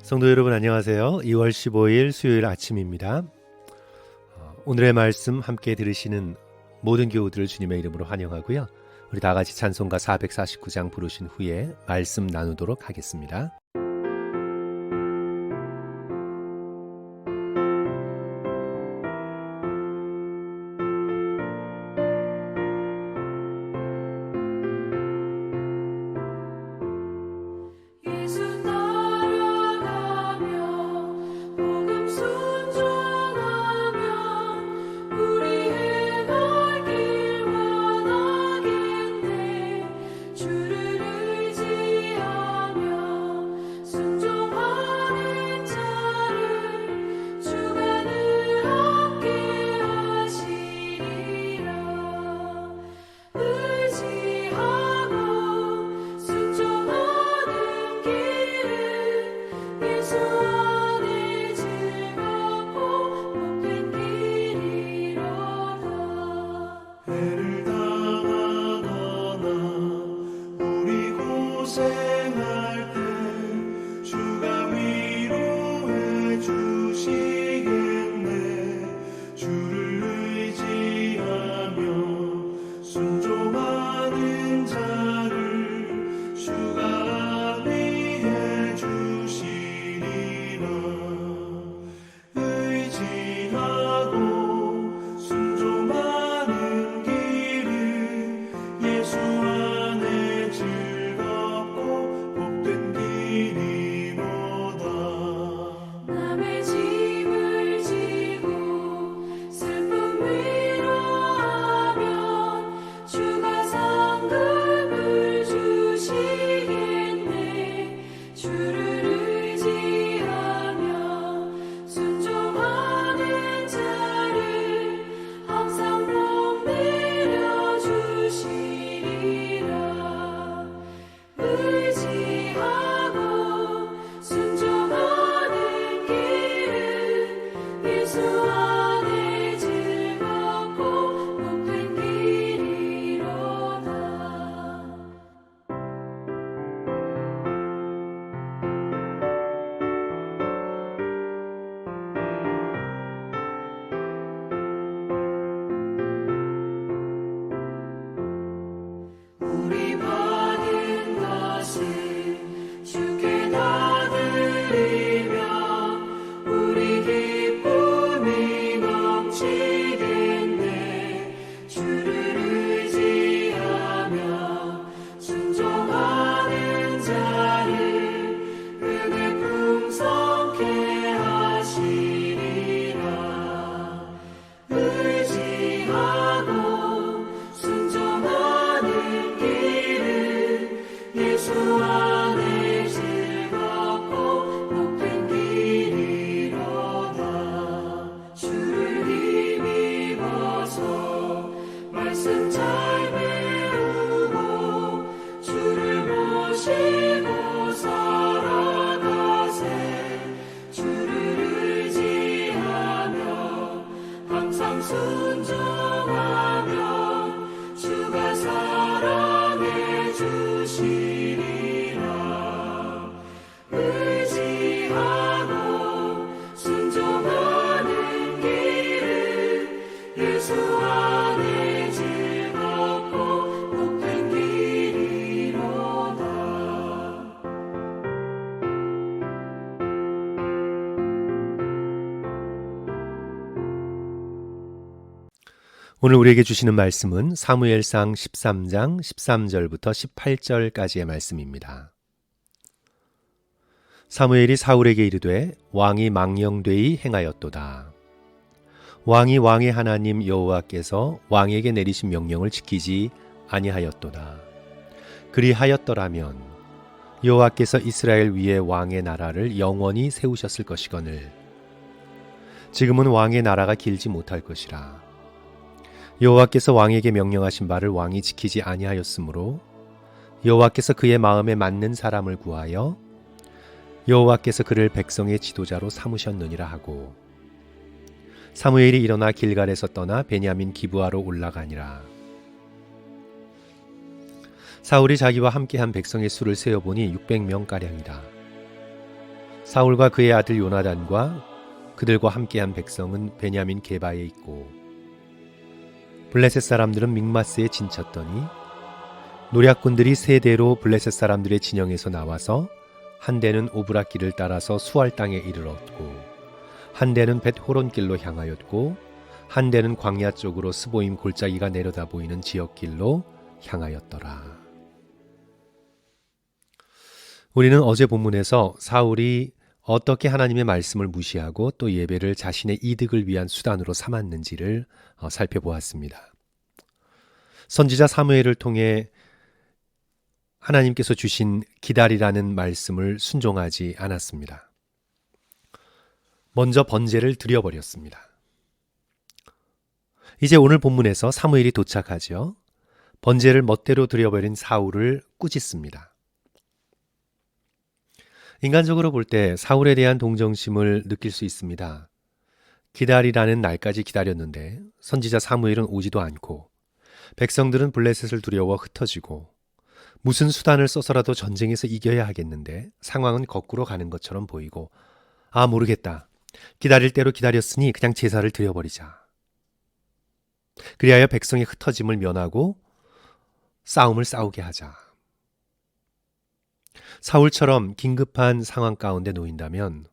성도 여러분 안녕하세요. 2월 15일 수요일 아침입니다. 오늘의 말씀 함께 들으시는 모든 교우들을 주님의 이름으로 환영하고요. 우리 다 같이 찬송가 449장 부르신 후에 말씀 나누도록 하겠습니다. 오늘 우리에게 주시는 말씀은 사무엘상 13장 13절부터 18절까지의 말씀입니다. 사무엘이 사울에게 이르되 왕이 망령되이 행하였도다. 왕이 왕의 하나님 여호와께서 왕에게 내리신 명령을 지키지 아니하였도다. 그리하였더라면 여호와께서 이스라엘 위에 왕의 나라를 영원히 세우셨을 것이거늘 지금은 왕의 나라가 길지 못할 것이라. 여호와께서 왕에게 명령하신 바를 왕이 지키지 아니하였으므로 여호와께서 그의 마음에 맞는 사람을 구하여 여호와께서 그를 백성의 지도자로 삼으셨느니라 하고 사무엘이 일어나 길갈에서 떠나 베냐민 기브아로 올라가니라. 사울이 자기와 함께한 백성의 수를 세어보니 600명가량이라. 사울과 그의 아들 요나단과 그들과 함께한 백성은 베냐민 게바에 있고 블레셋 사람들은 믹마스에 진쳤더니 노략군들이 세 대로 블레셋 사람들의 진영에서 나와서 한 대는 오브라 길을 따라서 수알 땅에 이르렀고 한 대는 벳호론 길로 향하였고 한 대는 광야 쪽으로 스보임 골짜기가 내려다 보이는 지역길로 향하였더라. 우리는 어제 본문에서 사울이 어떻게 하나님의 말씀을 무시하고 또 예배를 자신의 이득을 위한 수단으로 삼았는지를 살펴보았습니다. 선지자 사무엘을 통해 하나님께서 주신 기다리라는 말씀을 순종하지 않았습니다. 먼저 번제를 드려버렸습니다. 이제 오늘 본문에서 사무엘이 도착하죠. 번제를 멋대로 드려버린 사울을 꾸짖습니다. 인간적으로 볼 때 사울에 대한 동정심을 느낄 수 있습니다. 기다리라는 날까지 기다렸는데 선지자 사무엘은 오지도 않고 백성들은 블레셋을 두려워 흩어지고 무슨 수단을 써서라도 전쟁에서 이겨야 하겠는데 상황은 거꾸로 가는 것처럼 보이고 모르겠다. 기다릴 대로 기다렸으니 그냥 제사를 드려버리자. 그리하여 백성의 흩어짐을 면하고 싸움을 싸우게 하자. 사울처럼 긴급한 상황 가운데 놓인다면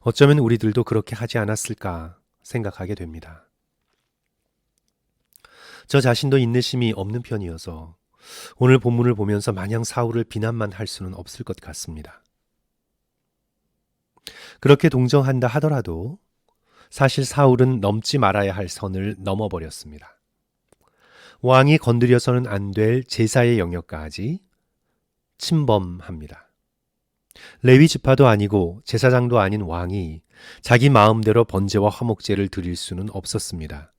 어쩌면 우리들도 그렇게 하지 않았을까 생각하게 됩니다. 저 자신도 인내심이 없는 편이어서 오늘 본문을 보면서 마냥 사울을 비난만 할 수는 없을 것 같습니다. 그렇게 동정한다 하더라도 사실 사울은 넘지 말아야 할 선을 넘어버렸습니다. 왕이 건드려서는 안 될 제사의 영역까지 침범합니다. 레위 지파도 아니고 제사장도 아닌 왕이 자기 마음대로 번제와 화목제를 드릴 수는 없었습니다.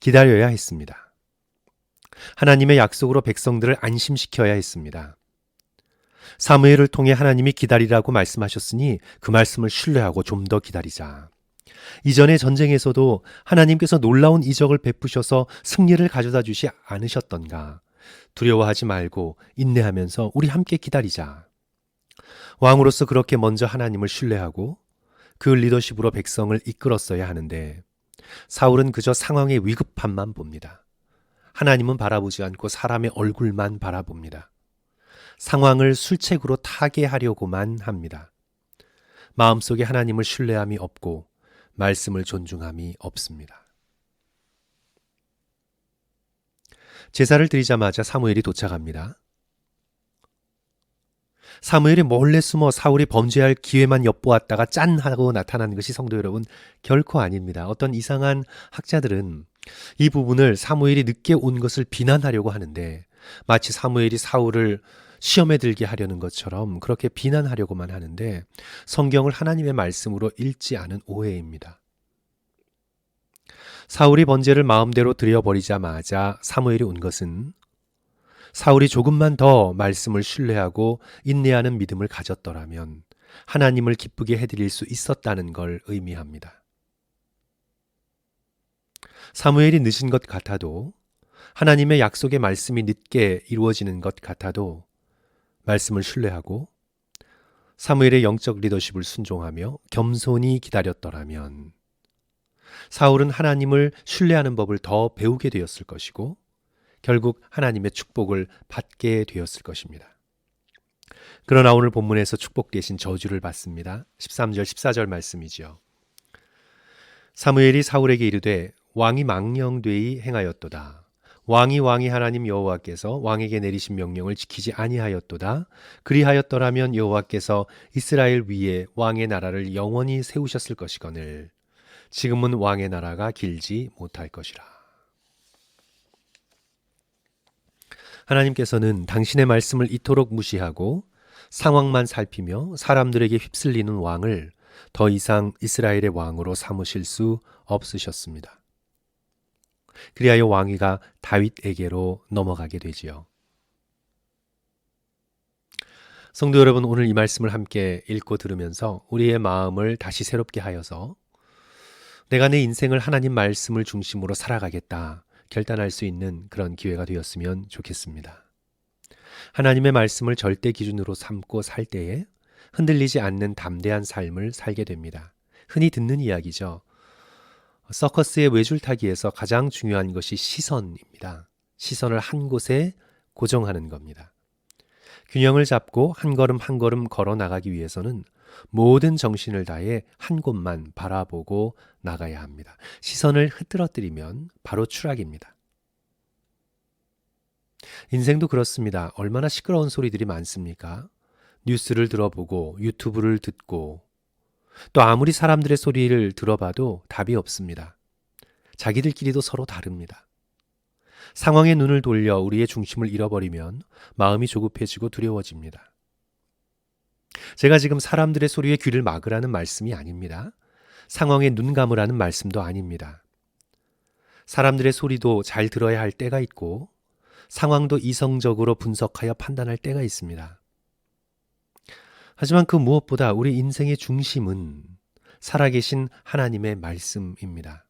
기다려야 했습니다. 하나님의 약속으로 백성들을 안심시켜야 했습니다. 사무엘을 통해 하나님이 기다리라고 말씀하셨으니 그 말씀을 신뢰하고 좀 더 기다리자. 이전의 전쟁에서도 하나님께서 놀라운 이적을 베푸셔서 승리를 가져다 주시 않으셨던가. 두려워하지 말고 인내하면서 우리 함께 기다리자. 왕으로서 그렇게 먼저 하나님을 신뢰하고 그 리더십으로 백성을 이끌었어야 하는데 사울은 그저 상황의 위급함만 봅니다. 하나님은 바라보지 않고 사람의 얼굴만 바라봅니다. 상황을 술책으로 타게 하려고만 합니다. 마음속에 하나님을 신뢰함이 없고 말씀을 존중함이 없습니다. 제사를 드리자마자 사무엘이 도착합니다. 사무엘이 몰래 숨어 사울이 범죄할 기회만 엿보았다가 짠 하고 나타나는 것이 성도 여러분 결코 아닙니다. 어떤 이상한 학자들은 이 부분을 사무엘이 늦게 온 것을 비난하려고 하는데 마치 사무엘이 사울을 시험에 들게 하려는 것처럼 그렇게 비난하려고만 하는데 성경을 하나님의 말씀으로 읽지 않은 오해입니다. 사울이 번제를 마음대로 드려버리자마자 사무엘이 온 것은 사울이 조금만 더 말씀을 신뢰하고 인내하는 믿음을 가졌더라면 하나님을 기쁘게 해드릴 수 있었다는 걸 의미합니다. 사무엘이 늦은 것 같아도 하나님의 약속의 말씀이 늦게 이루어지는 것 같아도 말씀을 신뢰하고 사무엘의 영적 리더십을 순종하며 겸손히 기다렸더라면 사울은 하나님을 신뢰하는 법을 더 배우게 되었을 것이고 결국 하나님의 축복을 받게 되었을 것입니다. 그러나 오늘 본문에서 축복 대신 저주를 받습니다. 13절 14절 말씀이죠. 사무엘이 사울에게 이르되 왕이 망령되이 행하였도다. 왕이 하나님 여호와께서 왕에게 내리신 명령을 지키지 아니하였도다. 그리하였더라면 여호와께서 이스라엘 위에 왕의 나라를 영원히 세우셨을 것이거늘 지금은 왕의 나라가 길지 못할 것이라. 하나님께서는 당신의 말씀을 이토록 무시하고 상황만 살피며 사람들에게 휩쓸리는 왕을 더 이상 이스라엘의 왕으로 삼으실 수 없으셨습니다. 그리하여 왕위가 다윗에게로 넘어가게 되지요. 성도 여러분, 오늘 이 말씀을 함께 읽고 들으면서 우리의 마음을 다시 새롭게 하여서 내가 내 인생을 하나님 말씀을 중심으로 살아가겠다 결단할 수 있는 그런 기회가 되었으면 좋겠습니다. 하나님의 말씀을 절대 기준으로 삼고 살 때에 흔들리지 않는 담대한 삶을 살게 됩니다. 흔히 듣는 이야기죠. 서커스의 외줄타기에서 가장 중요한 것이 시선입니다. 시선을 한 곳에 고정하는 겁니다. 균형을 잡고 한 걸음 한 걸음 걸어 나가기 위해서는 모든 정신을 다해 한 곳만 바라보고 나가야 합니다. 시선을 흐트러뜨리면 바로 추락입니다. 인생도 그렇습니다. 얼마나 시끄러운 소리들이 많습니까? 뉴스를 들어보고 유튜브를 듣고 또 아무리 사람들의 소리를 들어봐도 답이 없습니다. 자기들끼리도 서로 다릅니다. 상황에 눈을 돌려 우리의 중심을 잃어버리면 마음이 조급해지고 두려워집니다. 제가 지금 사람들의 소리에 귀를 막으라는 말씀이 아닙니다. 상황에 눈 감으라는 말씀도 아닙니다. 사람들의 소리도 잘 들어야 할 때가 있고 상황도 이성적으로 분석하여 판단할 때가 있습니다. 하지만 그 무엇보다 우리 인생의 중심은 살아계신 하나님의 말씀입니다.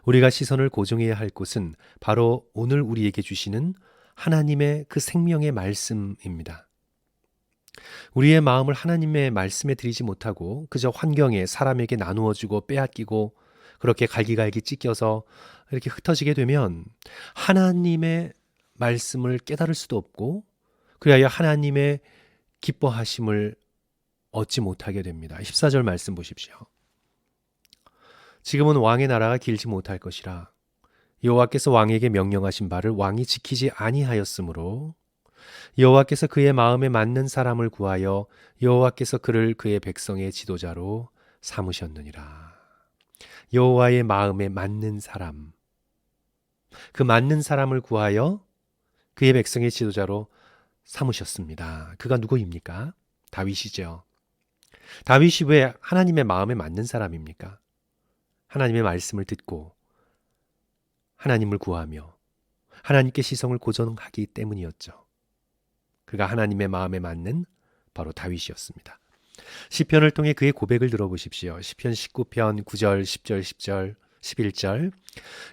우리가 시선을 고정해야 할 곳은 바로 오늘 우리에게 주시는 하나님의 그 생명의 말씀입니다. 우리의 마음을 하나님의 말씀에 드리지 못하고 그저 환경에 사람에게 나누어주고 빼앗기고 그렇게 갈기갈기 찢겨서 이렇게 흩어지게 되면 하나님의 말씀을 깨달을 수도 없고 그리하여 하나님의 기뻐하심을 얻지 못하게 됩니다. 14절 말씀 보십시오. 지금은 왕의 나라가 길지 못할 것이라 여호와께서 왕에게 명령하신 바를 왕이 지키지 아니하였으므로 여호와께서 그의 마음에 맞는 사람을 구하여 여호와께서 그를 그의 백성의 지도자로 삼으셨느니라. 여호와의 마음에 맞는 사람, 그 맞는 사람을 구하여 그의 백성의 지도자로 삼으셨습니다. 그가 누구입니까? 다윗이죠. 다윗이 왜 하나님의 마음에 맞는 사람입니까? 하나님의 말씀을 듣고 하나님을 구하며 하나님께 시선을 고정하기 때문이었죠. 그가 하나님의 마음에 맞는 바로 다윗이었습니다. 시편을 통해 그의 고백을 들어보십시오. 시편 19편 9절, 10절, 10절, 11절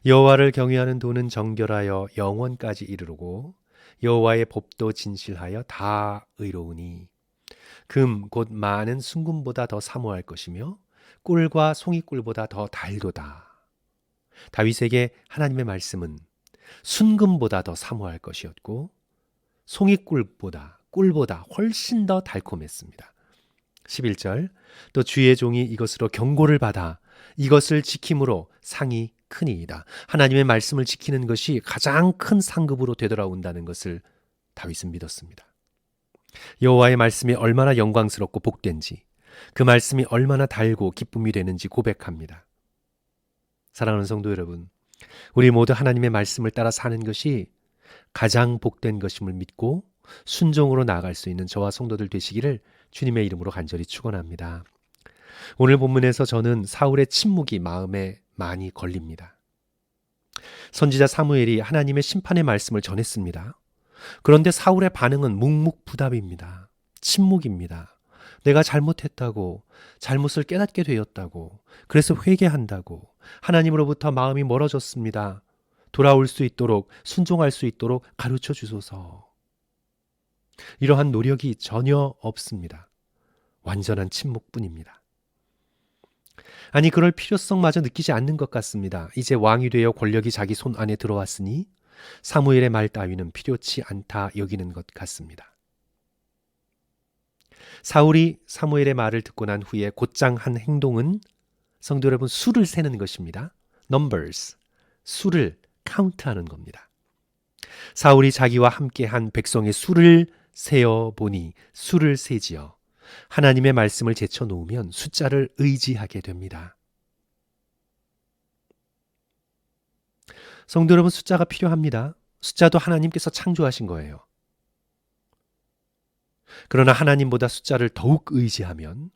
여호와를 경외하는 도는 정결하여 영원까지 이르르고 여호와의 법도 진실하여 다 의로우니 금 곧 많은 순금보다 더 사모할 것이며 꿀과 송이꿀보다 더 달도다. 다윗에게 하나님의 말씀은 순금보다 더 사모할 것이었고 꿀보다 훨씬 더 달콤했습니다. 11절 또 주의 종이 이것으로 경고를 받아 이것을 지킴으로 상이 크니이다. 하나님의 말씀을 지키는 것이 가장 큰 상급으로 되돌아온다는 것을 다윗은 믿었습니다. 여호와의 말씀이 얼마나 영광스럽고 복된지 그 말씀이 얼마나 달고 기쁨이 되는지 고백합니다. 사랑하는 성도 여러분, 우리 모두 하나님의 말씀을 따라 사는 것이 가장 복된 것임을 믿고 순종으로 나아갈 수 있는 저와 성도들 되시기를 주님의 이름으로 간절히 축원합니다. 오늘 본문에서 저는 사울의 침묵이 마음에 많이 걸립니다. 선지자 사무엘이 하나님의 심판의 말씀을 전했습니다. 그런데 사울의 반응은 묵묵부답입니다. 침묵입니다. 내가 잘못했다고, 잘못을 깨닫게 되었다고, 그래서 회개한다고, 하나님으로부터 마음이 멀어졌습니다. 돌아올 수 있도록, 순종할 수 있도록 가르쳐 주소서. 이러한 노력이 전혀 없습니다. 완전한 침묵뿐입니다. 아니, 그럴 필요성마저 느끼지 않는 것 같습니다. 이제 왕이 되어 권력이 자기 손 안에 들어왔으니 사무엘의 말 따위는 필요치 않다 여기는 것 같습니다. 사울이 사무엘의 말을 듣고 난 후에 곧장 한 행동은 성도 여러분 수를 세는 것입니다. Numbers, 수를 카운트하는 겁니다. 사울이 자기와 함께한 백성의 수를 세어보니 수를 세지어 하나님의 말씀을 제쳐놓으면 숫자를 의지하게 됩니다. 성도 여러분, 숫자가 필요합니다. 숫자도 하나님께서 창조하신 거예요. 그러나 하나님보다 숫자를 더욱 의지하면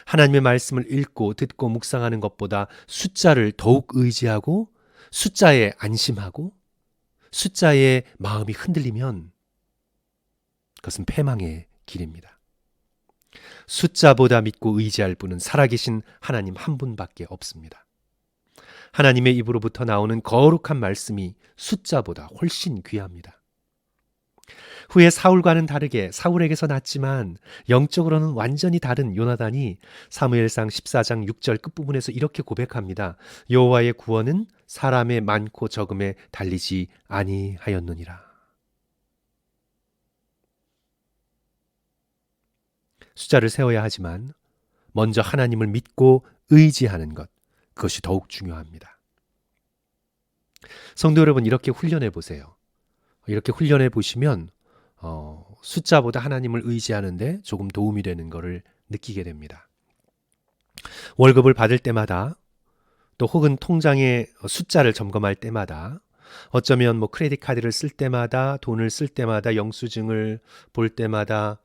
하나님의 말씀을 읽고 듣고 묵상하는 것보다 숫자를 더욱 의지하고 숫자에 안심하고 숫자에 마음이 흔들리면 그것은 패망의 길입니다. 숫자보다 믿고 의지할 분은 살아계신 하나님 한 분밖에 없습니다. 하나님의 입으로부터 나오는 거룩한 말씀이 숫자보다 훨씬 귀합니다. 후에 사울과는 다르게 사울에게서 났지만 영적으로는 완전히 다른 요나단이 사무엘상 14장 6절 끝부분에서 이렇게 고백합니다. 여호와의 구원은 사람의 많고 적음에 달리지 아니하였느니라. 숫자를 세워야 하지만 먼저 하나님을 믿고 의지하는 것, 그것이 더욱 중요합니다. 성도 여러분, 이렇게 훈련해 보세요. 이렇게 훈련해 보시면 숫자보다 하나님을 의지하는데 조금 도움이 되는 것을 느끼게 됩니다. 월급을 받을 때마다 또 혹은 통장의 숫자를 점검할 때마다 어쩌면 크레딧 카드를 쓸 때마다 돈을 쓸 때마다 영수증을 볼 때마다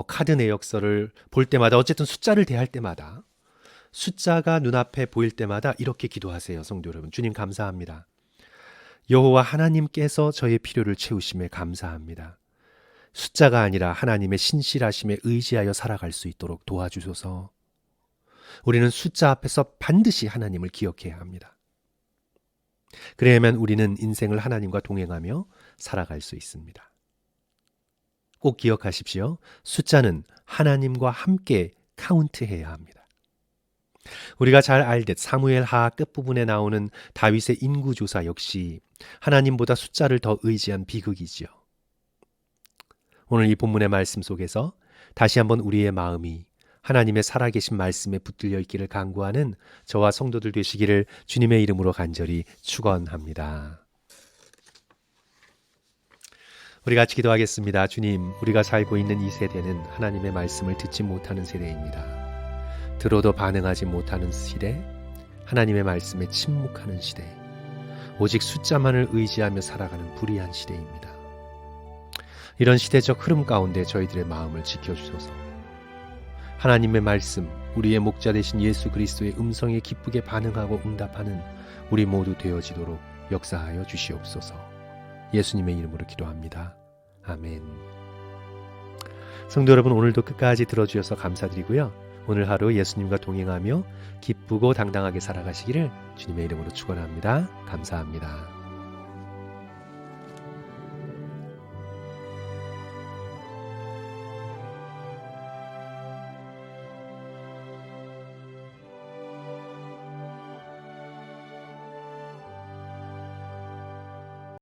카드 내역서를 볼 때마다 어쨌든 숫자를 대할 때마다 숫자가 눈앞에 보일 때마다 이렇게 기도하세요. 성도 여러분, 주님 감사합니다. 여호와 하나님께서 저의 필요를 채우심에 감사합니다. 숫자가 아니라 하나님의 신실하심에 의지하여 살아갈 수 있도록 도와주소서. 우리는 숫자 앞에서 반드시 하나님을 기억해야 합니다. 그래야만 우리는 인생을 하나님과 동행하며 살아갈 수 있습니다. 꼭 기억하십시오. 숫자는 하나님과 함께 카운트해야 합니다. 우리가 잘 알듯 사무엘하 끝부분에 나오는 다윗의 인구조사 역시 하나님보다 숫자를 더 의지한 비극이지요. 오늘 이 본문의 말씀 속에서 다시 한번 우리의 마음이 하나님의 살아계신 말씀에 붙들려 있기를 간구하는 저와 성도들 되시기를 주님의 이름으로 간절히 축원합니다. 우리 같이 기도하겠습니다. 주님, 우리가 살고 있는 이 세대는 하나님의 말씀을 듣지 못하는 세대입니다. 들어도 반응하지 못하는 시대, 하나님의 말씀에 침묵하는 시대, 오직 숫자만을 의지하며 살아가는 불의한 시대입니다. 이런 시대적 흐름 가운데 저희들의 마음을 지켜주소서. 하나님의 말씀, 우리의 목자 되신 예수 그리스도의 음성에 기쁘게 반응하고 응답하는 우리 모두 되어지도록 역사하여 주시옵소서. 예수님의 이름으로 기도합니다. 아멘. 성도 여러분, 오늘도 끝까지 들어주셔서 감사드리고요. 오늘 하루 예수님과 동행하며 기쁘고 당당하게 살아가시기를 주님의 이름으로 축원합니다. 감사합니다.